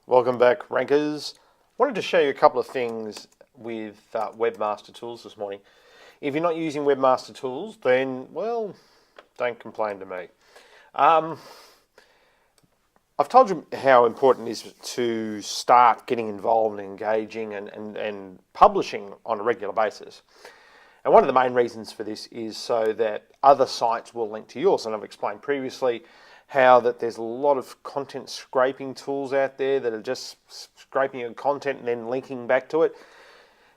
Welcome back, rankers. Wanted to show you a couple of things with Webmaster Tools this morning. If you're not using Webmaster Tools, then, well, don't complain to me. I've told you how important it is to start getting involved and engaging and publishing on a regular basis. And one of the main reasons for this is so that other sites will link to yours. And I've explained previously how that there's a lot of content scraping tools out there that are just scraping your content and then linking back to it.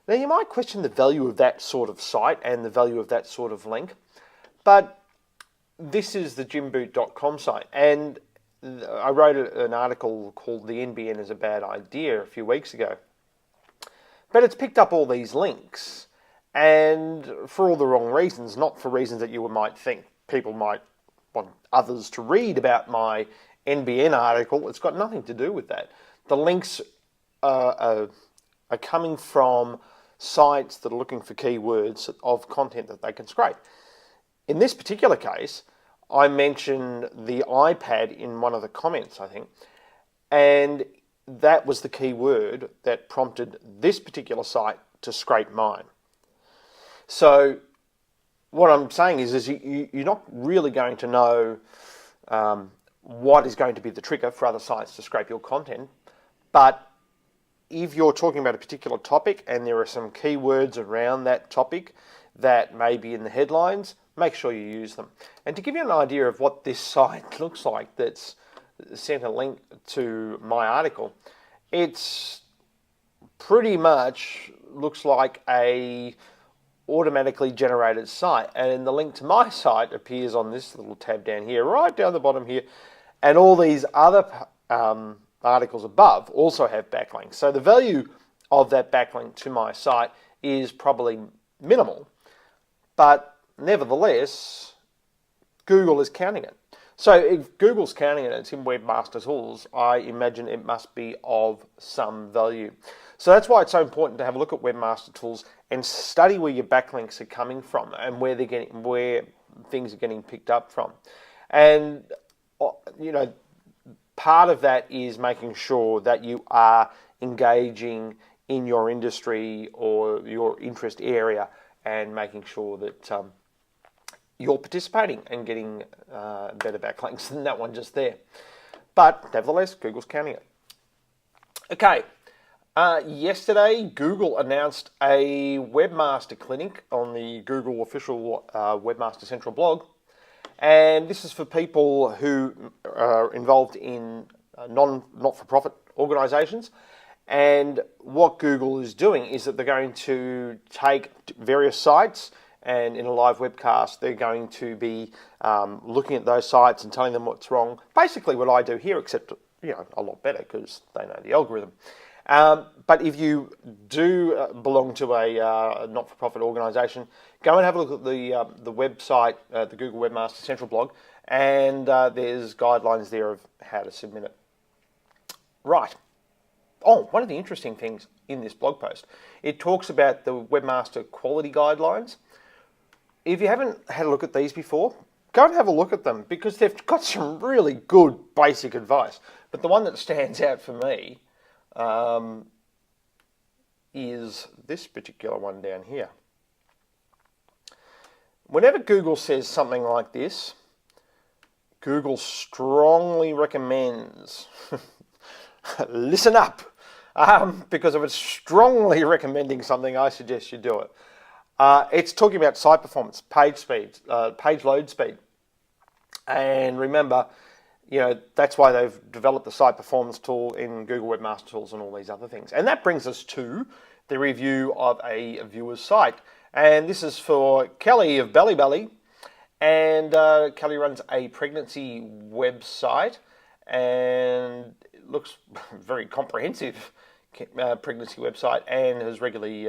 Now you might question the value of that sort of site and the value of that sort of link, but this is the jimboot.com site, and I wrote an article called "The NBN is a Bad Idea" a few weeks ago, but it's picked up all these links, and for all the wrong reasons, not for reasons that you might think people might want others to read about my NBN article. It's got nothing to do with that. The links are coming from sites that are looking for keywords of content that they can scrape. In this particular case, I mentioned the iPad in one of the comments, I think, and that was the keyword that prompted this particular site to scrape mine. So what I'm saying is you're not really going to know what is going to be the trigger for other sites to scrape your content, but if you're talking about a particular topic and there are some keywords around that topic that may be in the headlines, make sure you use them. And to give you an idea of what this site looks like that's sent a link to my article, it's pretty much looks like a automatically generated site, and the link to my site appears on this little tab down here, right down the bottom here, and all these other articles above also have backlinks. So the value of that backlink to my site is probably minimal, but nevertheless Google is counting it. So if Google's counting it, it's in Webmaster Tools, I imagine it must be of some value. So that's why it's so important to have a look at Webmaster Tools and study where your backlinks are coming from and where things are getting picked up from. And part of that is making sure that you are engaging in your industry or your interest area and making sure that you're participating and getting better backlinks than that one just there. But nevertheless, Google's counting it. Okay. Yesterday, Google announced a webmaster clinic on the Google official Webmaster Central blog, and this is for people who are involved in not-for-profit organisations. And what Google is doing is that they're going to take various sites, and in a live webcast, they're going to be looking at those sites and telling them what's wrong. Basically, what I do here, except a lot better because they know the algorithm. But if you do belong to a not-for-profit organisation, go and have a look at the website, the Google Webmaster Central blog, and there's guidelines there of how to submit it. Right. Oh, one of the interesting things in this blog post, it talks about the Webmaster Quality Guidelines. If you haven't had a look at these before, go and have a look at them because they've got some really good basic advice. But the one that stands out for me is this particular one down here. Whenever Google says something like this, Google strongly recommends, listen up, because if it's strongly recommending something, I suggest you do it. It's talking about site performance, page speed, page load speed. And remember, that's why they've developed the site performance tool in Google Webmaster Tools and all these other things. And that brings us to the review of a viewer's site. And this is for Kelly of Belly Belly. And Kelly runs a pregnancy website, and it looks very comprehensive pregnancy website, and has regularly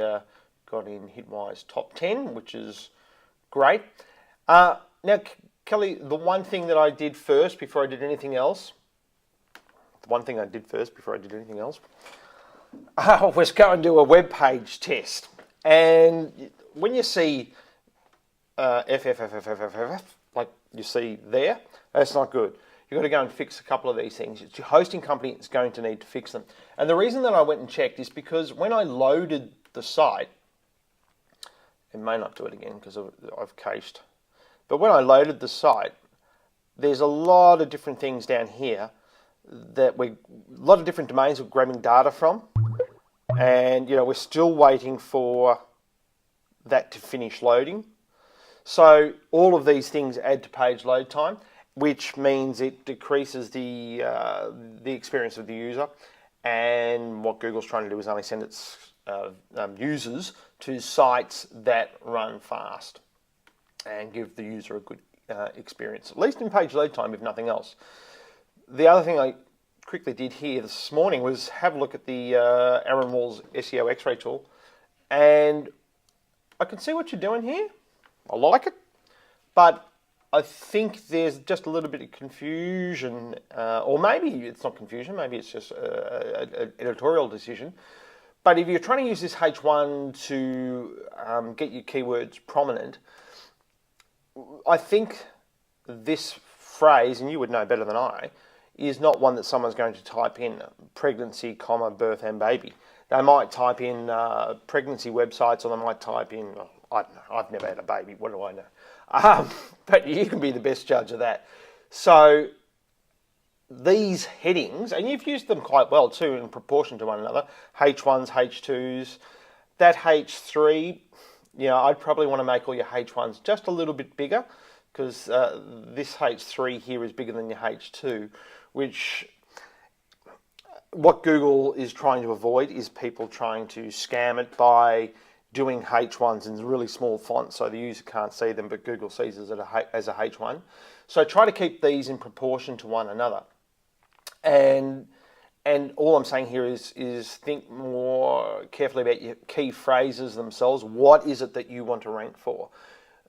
got in Hitwise top 10, which is great. Now, Kelly, the one thing that I did first before I did anything else, was go and do a web page test. And when you see FFFFFFF, like you see there, that's not good. you've got to go and fix a couple of these things. Your hosting company is going to need to fix them. And the reason that I went and checked is because when I loaded the site, it may not do it again because I've cached, but when I loaded the site, there's a lot of different things down here that a lot of different domains we're grabbing data from, and we're still waiting for that to finish loading. So all of these things add to page load time, which means it decreases the experience of the user. And what Google's trying to do is only send its users to sites that run fast and give the user a good experience, at least in page load time, if nothing else. The other thing I quickly did here this morning was have a look at the Aaron Wall's SEO X-ray tool, and I can see what you're doing here. I like it, but I think there's just a little bit of confusion, or maybe it's not confusion, maybe it's just an editorial decision. But if you're trying to use this H1 to get your keywords prominent, I think this phrase, and you would know better than I, is not one that someone's going to type in pregnancy, comma, birth and baby. They might type in pregnancy websites, or they might type in, I don't know, I've never had a baby, what do I know? But you can be the best judge of that. So these headings, and you've used them quite well too in proportion to one another, H1s, H2s, that H3, I'd probably want to make all your H1s just a little bit bigger, because this H3 here is bigger than your H2, which what Google is trying to avoid is people trying to scam it by doing H1s in really small font so the user can't see them, but Google sees it as a H1. So try to keep these in proportion to one another. And all I'm saying here is think more carefully about your key phrases themselves. What is it that you want to rank for?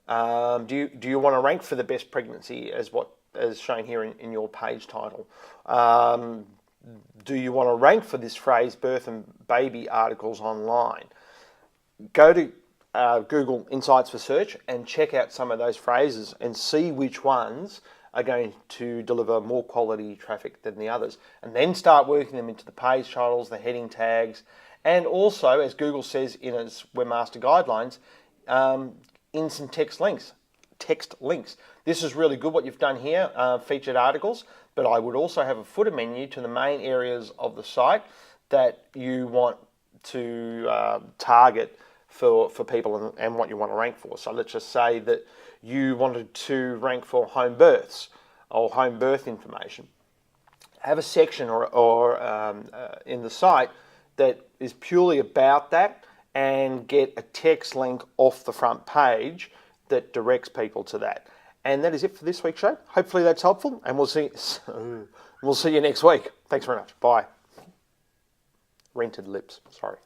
Do you want to rank for the best pregnancy as shown here in your page title? Do you want to rank for this phrase, birth and baby articles online? Go to Google Insights for Search and check out some of those phrases and see which ones are going to deliver more quality traffic than the others. And then start working them into the page titles, the heading tags, and also, as Google says in its Webmaster Guidelines, in some text links. This is really good what you've done here, featured articles, but I would also have a footer menu to the main areas of the site that you want to target for people and what you want to rank for. So let's just say that you wanted to rank for home births or home birth information. Have a section or in the site that is purely about that, and get a text link off the front page that directs people to that. And that is it for this week's show. Hopefully that's helpful, and we'll see you next week. Thanks very much. Bye. Rented lips. Sorry.